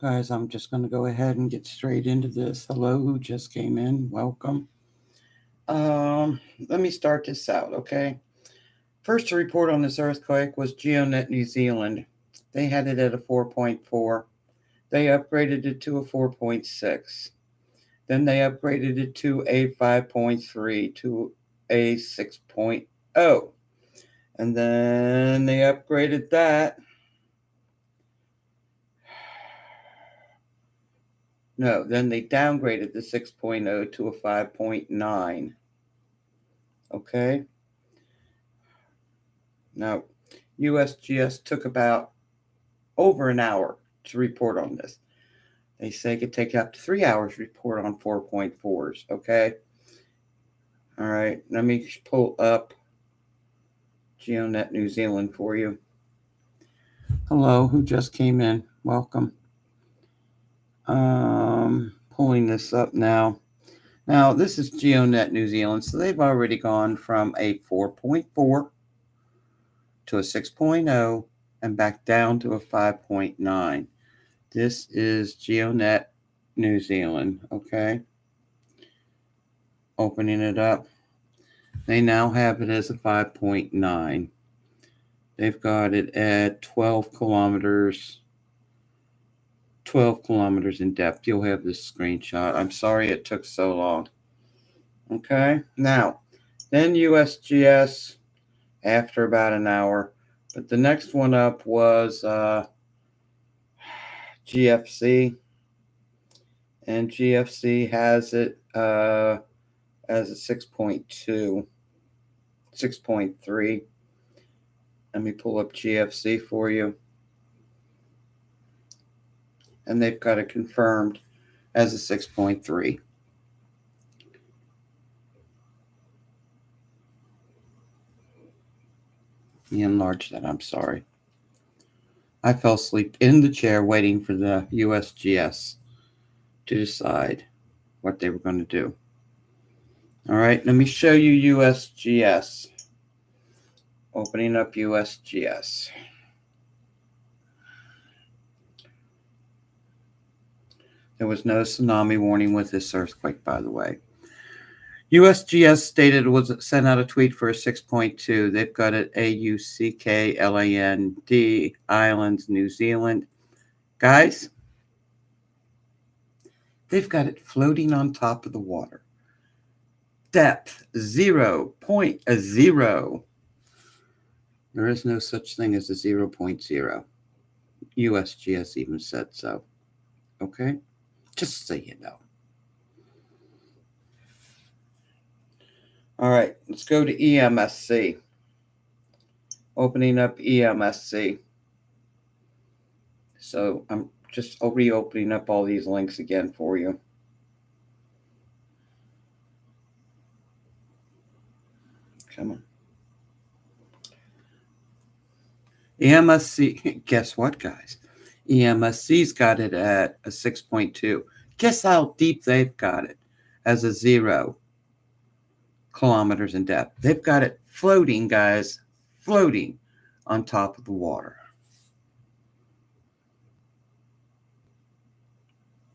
Guys, I'm just going to go ahead and get straight into this. Hello, who just came in? Welcome. Let me start this out, okay? First to report on this earthquake was GEONET New Zealand. They had it at a 4.4. They upgraded it to a 4.6. Then they upgraded it to a 5.3 to a 6.0. And then they upgraded that. No, then they downgraded the 6.0 to a 5.9. Okay. Now, USGS took about over an hour to report on this. They say it could take up to 3 hours to report on 4.4s. Okay. All right. Let me pull up GeoNet New Zealand for you. Hello, who just came in? Welcome. Pulling this up now. Now, this is GeoNet New Zealand, so they've already gone from a 4.4 to a 6.0 and back down to a 5.9. This is GeoNet New Zealand, okay? Opening it up. They now have it as a 5.9. They've got it at 12 kilometers in depth. You'll have this screenshot. I'm sorry it took so long. Okay, now, then USGS after about an hour. But the next one up was GFC. And GFC has it as a 6.2, 6.3. Let me pull up GFC for you. And they've got it confirmed as a 6.3. Let me enlarge that, I'm sorry. I fell asleep in the chair waiting for the USGS to decide what they were going to do. All right, let me show you USGS. Opening up USGS. There was no tsunami warning with this earthquake, by the way. USGS stated it was sent out a tweet for a 6.2. They've got it AUCKLAND Islands, New Zealand. Guys, they've got it floating on top of the water. Depth 0.0. There is no such thing as a 0.0. USGS even said so. Okay? Just so you know. All right, let's go to EMSC. Opening up EMSC. So I'm just reopening up all these links again for you. Come on. EMSC, guess what, guys? EMSC's got it at a 6.2. Guess how deep they've got it as a 0 kilometers in depth. They've got it floating, guys, floating on top of the water.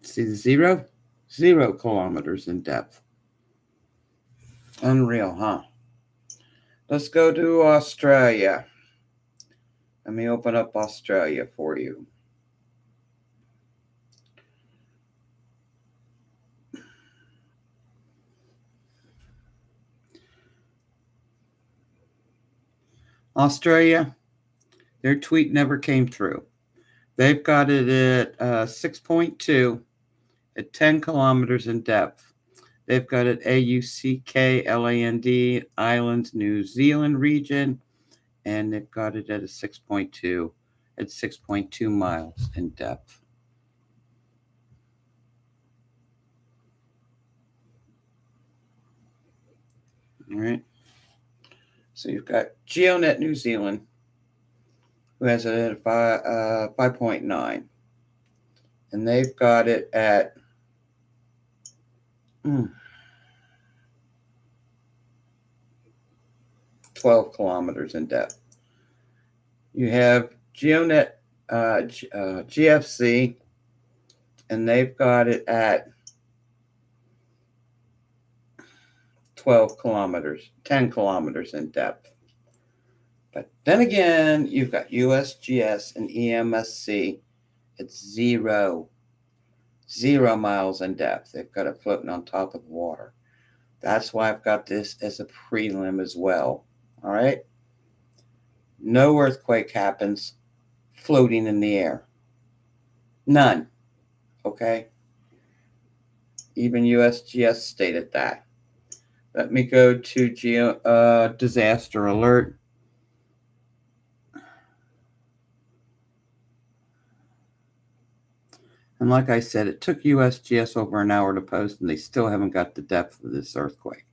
See the 0? 0 kilometers in depth. Unreal, huh? Let's go to Australia. Let me open up Australia for you. Australia, their tweet never came through. They've got it at 6.2 at 10 kilometers in depth. They've got it AUCKLAND Islands, New Zealand region, and they've got it at a 6.2 at 6.2 miles in depth. All right. So you've got GeoNet New Zealand, who has it at 5.9. And they've got it at 12 kilometers in depth. You have GeoNet GFC and they've got it at 12 kilometers, 10 kilometers in depth. But then again, you've got USGS and EMSC. It's 0 miles in depth. They've got it floating on top of the water. That's why I've got this as a prelim as well. All right. No earthquake happens floating in the air. None. Okay. Even USGS stated that. Let me go to disaster alert. And like I said, it took USGS over an hour to post, and they still haven't got the depth of this earthquake.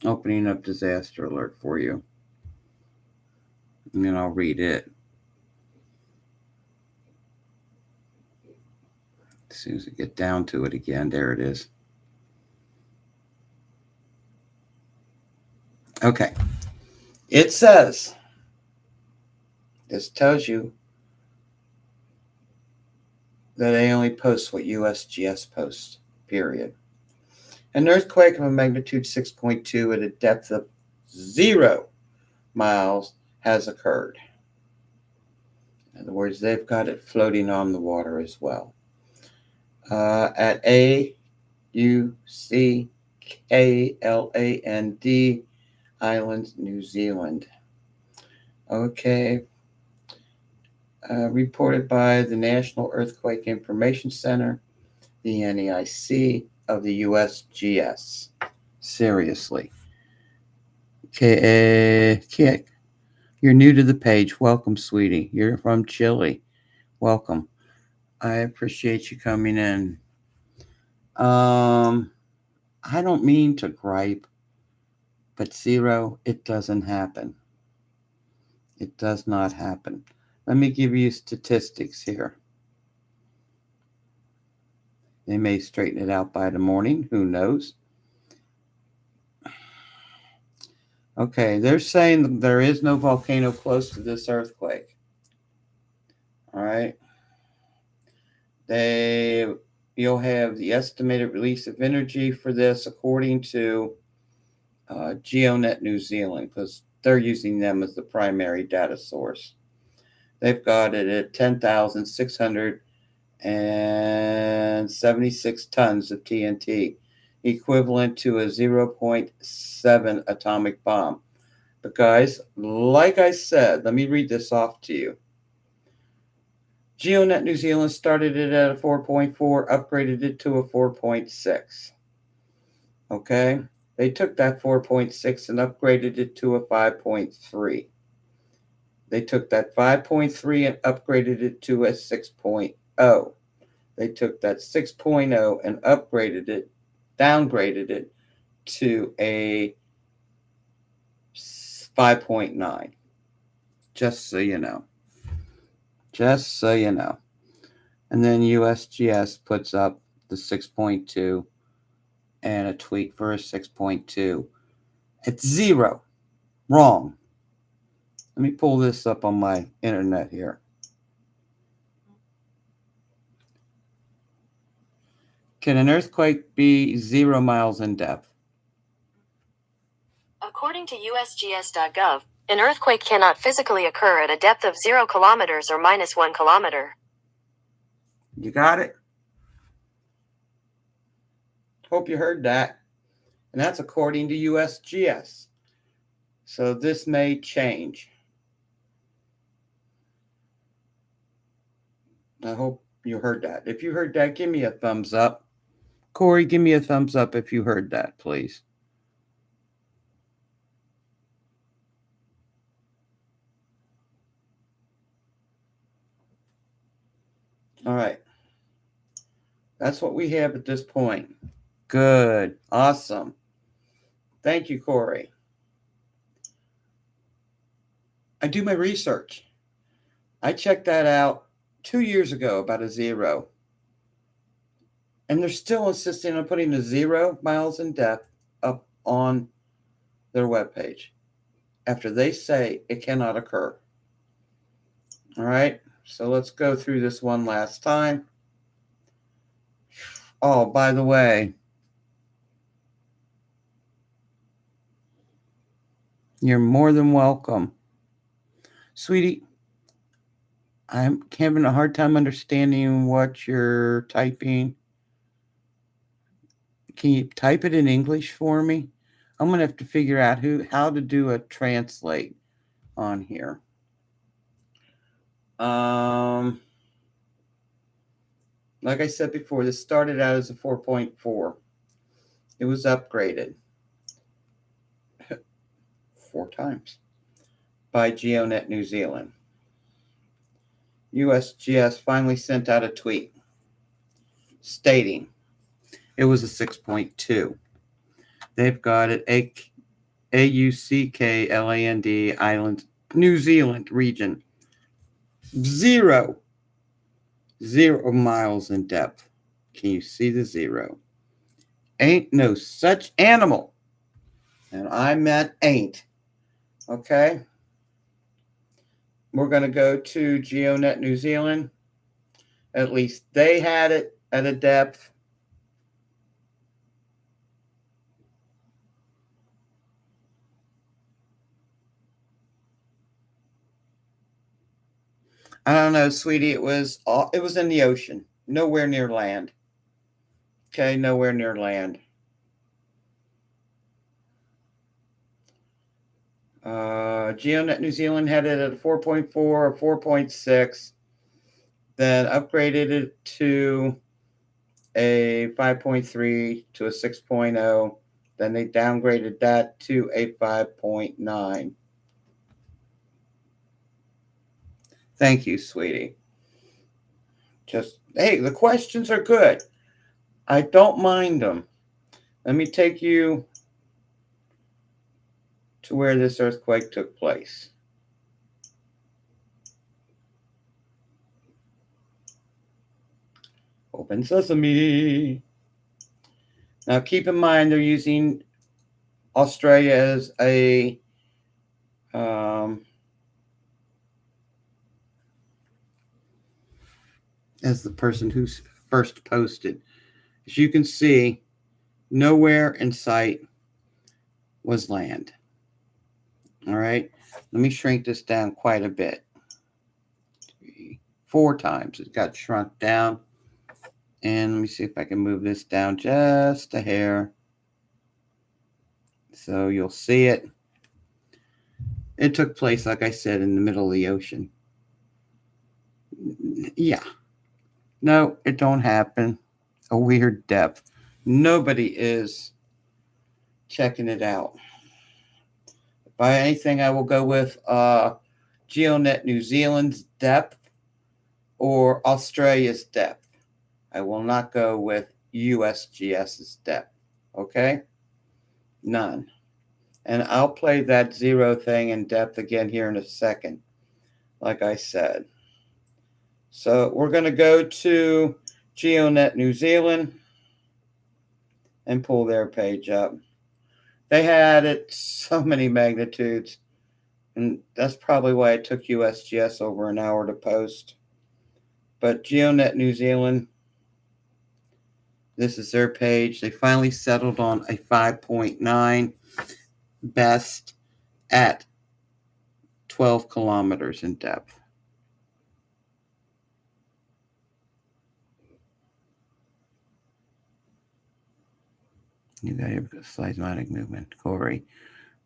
Opening up disaster alert for you. And then I'll read it. As soon as I get down to it again, there it is. Okay. It says, this tells you that they only post what USGS posts, period. An earthquake of a magnitude 6.2 at a depth of 0 miles has occurred. In other words, they've got it floating on the water as well. At AUCKLAND Islands, New Zealand. Okay. Reported by the National Earthquake Information Center, the NEIC of the USGS. Seriously. Okay, you're new to the page. Welcome, sweetie. You're from Chile. Welcome. I appreciate you coming in. I don't mean to gripe, but 0, it doesn't happen. It does not happen. Let me give you statistics here. They may straighten it out by the morning. Who knows? Okay, they're saying there is no volcano close to this earthquake. All right. You'll have the estimated release of energy for this according to GEONET New Zealand, because they're using them as the primary data source. They've got it at 10,676 tons of TNT, equivalent to a 0.7 atomic bomb. But guys, like I said, let me read this off to you. GEONET New Zealand started it at a 4.4, upgraded it to a 4.6. Okay? They took that 4.6 and upgraded it to a 5.3. They took that 5.3 and upgraded it to a 6.0. They took that 6.0 and downgraded it to a 5.9. Just so you know. Just so you know. And then USGS puts up the 6.2 and a tweak for a 6.2. It's 0. Wrong. Let me pull this up on my internet here. Can an earthquake be 0 miles in depth? According to USGS.gov, an earthquake cannot physically occur at a depth of 0 kilometers or -1 kilometer. You got it? Hope you heard that. And that's according to USGS. So this may change. I hope you heard that. If you heard that, give me a thumbs up. Corey, give me a thumbs up if you heard that, please. All right. That's what we have at this point. Good. Awesome. Thank you, Corey. I do my research. I checked that out 2 years ago about a 0. And they're still insisting on putting a 0 miles in depth up on their webpage after they say it cannot occur. All right. So let's go through this one last time. Oh, by the way, you're more than welcome. Sweetie, I'm having a hard time understanding what you're typing. Can you type it in English for me? I'm going to have to figure out how to do a translate on here. Like I said before, this started out as a 4.4. It was upgraded 4 times by GEONET New Zealand. USGS finally sent out a tweet stating it was a 6.2. They've got it AUCKLAND Islands, New Zealand region. 0 miles in depth. Can you see the 0? Ain't no such animal. And I meant ain't. Okay? We're going to go to GEONET New Zealand. At least they had it at a depth. I don't know, sweetie. It was in the ocean, nowhere near land. Okay, nowhere near land. GEONET New Zealand had it at a 4.4 or 4.6, then upgraded it to a 5.3 to a 6.0. Then they downgraded that to a 5.9. Thank you, sweetie. Hey, the questions are good. I don't mind them. Let me take you to where this earthquake took place. Open sesame. Now keep in mind they're using Australia as a as the person who's first posted. As you can see, nowhere in sight was land. All right, let me shrink this down quite a bit. 4 times it got shrunk down. And let me see if I can move this down just a hair. So you'll see it. It took place, like I said, in the middle of the ocean. Yeah. No, it don't happen. A weird depth. Nobody is checking it out. By anything, I will go with GEONET New Zealand's depth or Australia's depth. I will not go with USGS's depth. Okay? None. And I'll play that 0 thing in depth again here in a second, like I said. So we're going to go to GEONET New Zealand and pull their page up. They had it so many magnitudes, and that's probably why it took USGS over an hour to post. But GEONET New Zealand, this is their page. They finally settled on a 5.9 best at 12 kilometers in depth. You got your seismic movement. Corey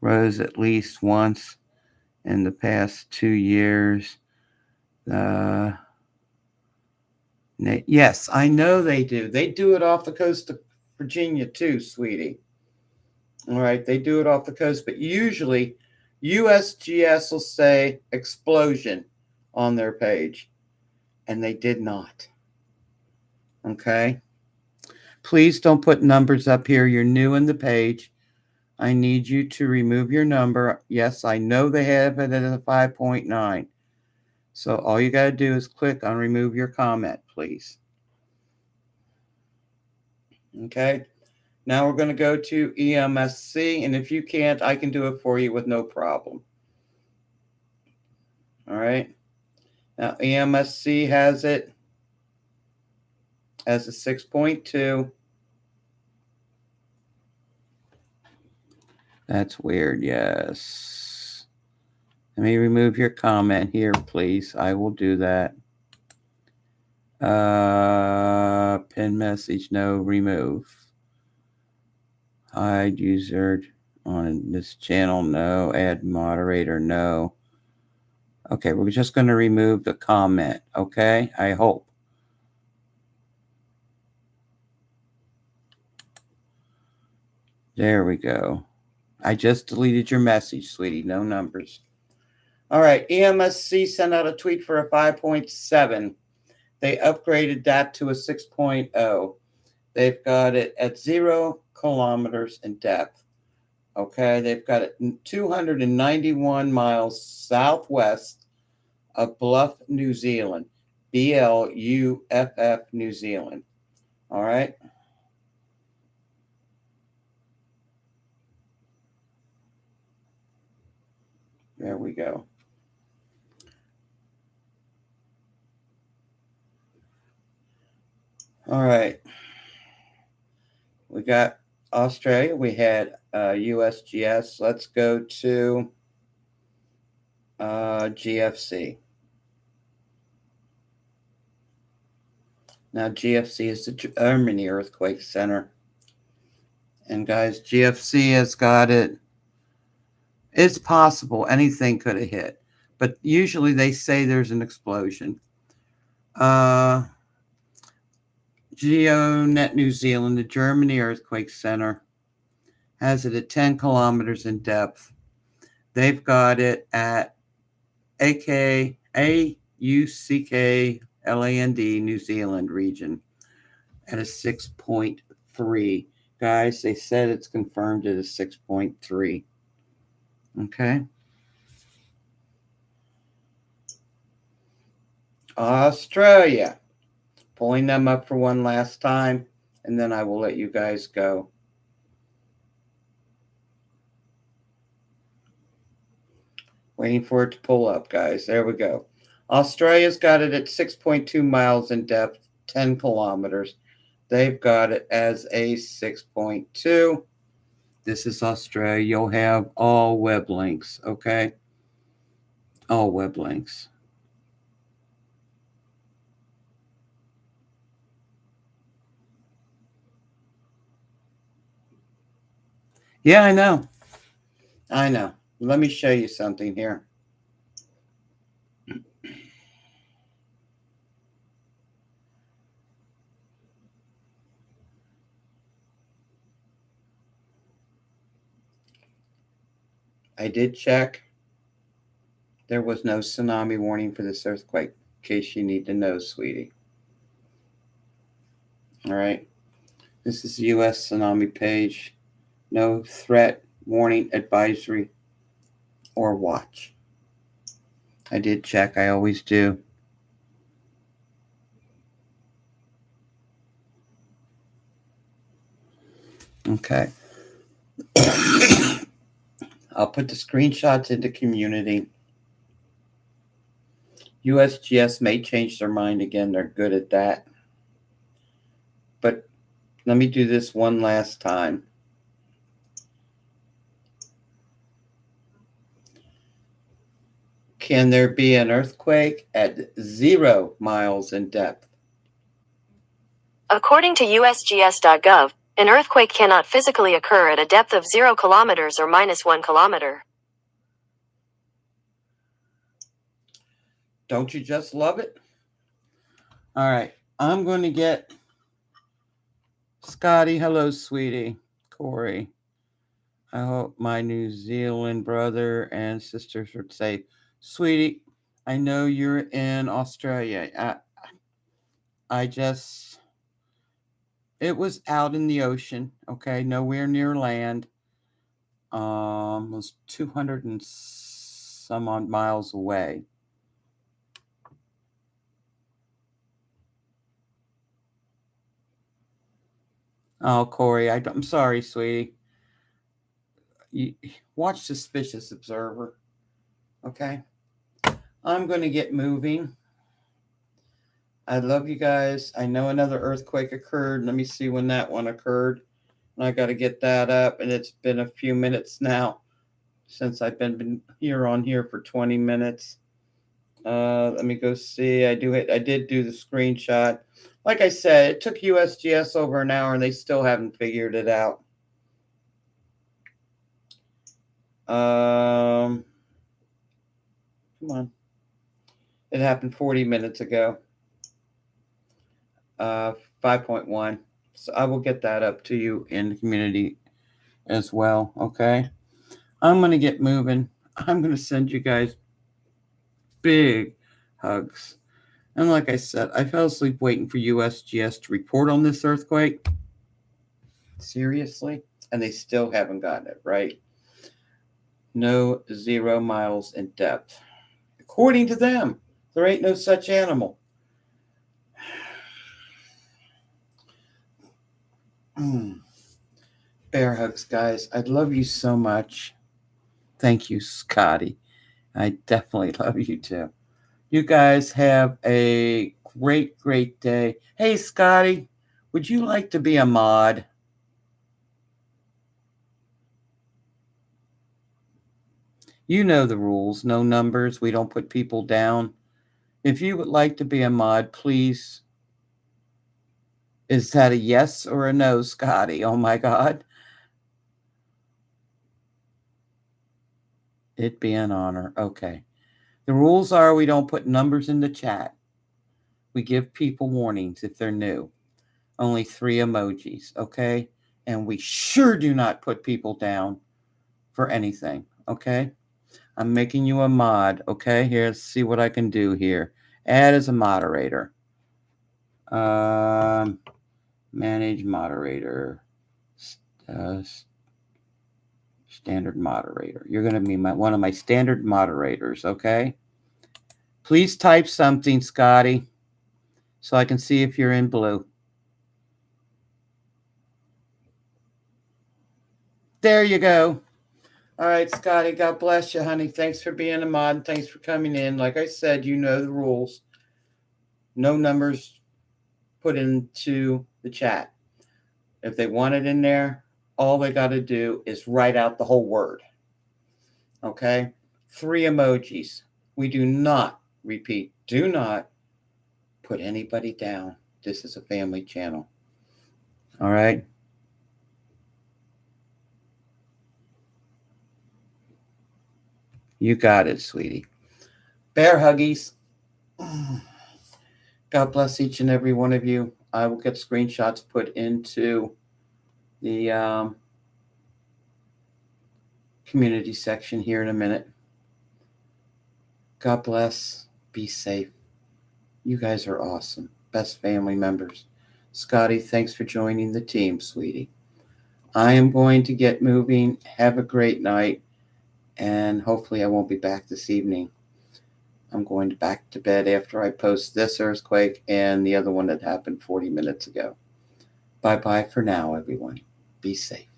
rose at least once in the past 2 years. Yes, I know they do. They do it off the coast of Virginia too, sweetie. All right, they do it off the coast, but usually USGS will say explosion on their page, and they did not. Okay? Please don't put numbers up here. You're new in the page. I need you to remove your number. Yes, I know they have it at a 5.9. So all you got to do is click on remove your comment, please. Okay? Now we're going to go to EMSC, and if you can't, I can do it for you with no problem. All right? Now EMSC has it as a 6.2. That's weird, yes. Let me remove your comment here, please. I will do that. Pin message, no, remove. Hide user on this channel, no. Add moderator, no. Okay, we're just going to remove the comment, okay? I hope. There we go. I just deleted your message, sweetie. No numbers. All right, EMSC sent out a tweet for a 5.7. They upgraded that to a 6.0. They've got it at 0 kilometers in depth. Okay, they've got it 291 miles southwest of Bluff, New Zealand. BLUFF, New Zealand. All right. There we go. All right. We got Australia. We had USGS. Let's go to GFC. Now, GFC is the Germany Earthquake Center. And guys, GFC has got it. It's possible anything could have hit. But usually they say there's an explosion. GEONET New Zealand, the Germany Earthquake Center, has it at 10 kilometers in depth. They've got it at AUCKLAND New Zealand region at a 6.3. Guys, they said it's confirmed at a 6.3. Okay. Australia. Pulling them up for one last time, and then I will let you guys go. Waiting for it to pull up, guys. There we go. Australia's got it at 6.2 miles in depth, 10 kilometers. They've got it as a 6.2. This is Australia. You'll have all web links, okay? All web links. Yeah, I know. I know. Let me show you something here. I did check. There was no tsunami warning for this earthquake, in case you need to know, sweetie. All right. This is the U.S. tsunami page. No threat, warning, advisory, or watch. I did check. I always do. Okay. I'll put the screenshots into community. USGS may change their mind again. They're good at that. But let me do this one last time. Can there be an earthquake at 0 miles in depth? According to USGS.gov, an earthquake cannot physically occur at a depth of 0 kilometers or -1 kilometer. Don't you just love it? All right. I'm going to get Scotty. Hello, sweetie. Corey. I hope my New Zealand brother and sisters are safe. Sweetie, I know you're in Australia. It was out in the ocean, okay, nowhere near land. It was 200 and some odd miles away. Oh, Corey, I'm sorry, sweetie. You watch Suspicious Observer, okay? I'm going to get moving. I love you guys. I know another earthquake occurred. Let me see when that one occurred. And I got to get that up. And it's been a few minutes now since I've been here for 20 minutes. Let me go see. I did do the screenshot. Like I said, it took USGS over an hour and they still haven't figured it out. Come on. It happened 40 minutes ago. 5.1. So I will get that up to you in the community as well. Okay. I'm going to get moving. I'm going to send you guys big hugs. And like I said, I fell asleep waiting for USGS to report on this earthquake. Seriously? And they still haven't gotten it right. No 0 miles in depth. According to them, there ain't no such animal. Bear hugs, guys. I love you so much. Thank you, Scotty. I definitely love you too. You guys have a great, great day. Hey, Scotty, would you like to be a mod? You know the rules. No numbers. We don't put people down. If you would like to be a mod, please. Is that a yes or a no, Scotty? Oh, my God. It'd be an honor. Okay. The rules are we don't put numbers in the chat. We give people warnings if they're new. Only 3 emojis, okay? And we sure do not put people down for anything, okay? I'm making you a mod, okay? Here, let's see what I can do here. Add as a moderator. Manage moderator. Standard moderator. You're going to be one of my standard moderators, okay? Please type something, Scotty, so I can see if you're in blue. There you go. All right, Scotty, God bless you, honey. Thanks for being a mod. Thanks for coming in. Like I said, you know the rules. No numbers put into the chat. If they want it in there, all they got to do is write out the whole word. Okay? 3 emojis. We do not, repeat, do not put anybody down. This is a family channel. All right? You got it, sweetie. Bear huggies. God bless each and every one of you. I will get screenshots put into the community section here in a minute. God bless. Be safe. You guys are awesome. Best family members. Scotty, thanks for joining the team, sweetie. I am going to get moving. Have a great night. And hopefully I won't be back this evening. I'm going back to bed after I post this earthquake and the other one that happened 40 minutes ago. Bye-bye for now, everyone. Be safe.